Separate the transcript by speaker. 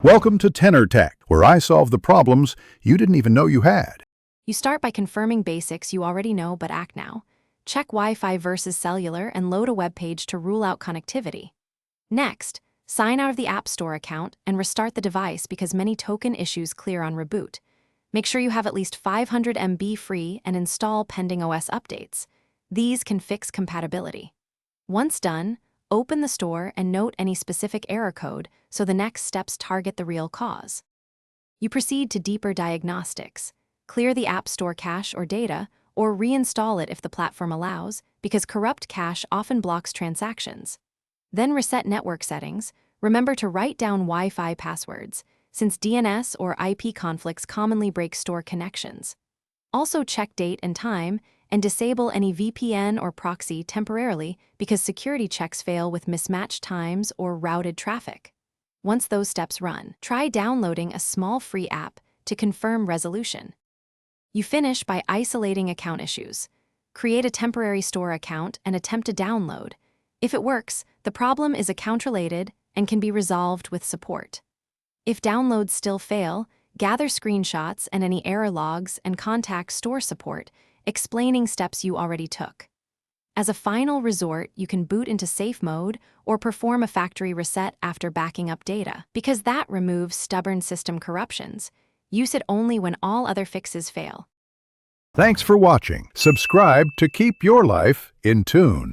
Speaker 1: Welcome to Tenor Tech, where I solve the problems you didn't even know you had.
Speaker 2: You start by confirming basics you already know but act now. Check Wi-Fi versus cellular and load a web page to rule out connectivity. Next, sign out of the App Store account and restart the device because many token issues clear on reboot. Make sure you have at least 500 MB free and install pending OS updates. These can fix compatibility. Once done, open the store and note any specific error code so the next steps target the real cause. You proceed to deeper diagnostics. Clear the App Store cache or data, or reinstall it if the platform allows, because corrupt cache often blocks transactions. Then reset network settings. Remember to write down Wi-Fi passwords, since DNS or IP conflicts commonly break store connections. Also check date and time, and disable any VPN or proxy temporarily because security checks fail with mismatched times or routed traffic. Once those steps run, try downloading a small free app to confirm resolution. You finish by isolating account issues. Create a temporary store account and attempt to download. If it works, the problem is account-related and can be resolved with support. If downloads still fail, gather screenshots and any error logs and contact store support, explaining steps you already took. As a final resort, you can boot into safe mode or perform a factory reset after backing up data, because that removes stubborn system corruptions. Use it only when all other fixes fail.
Speaker 1: Thanks for watching. Subscribe to keep your life in tune.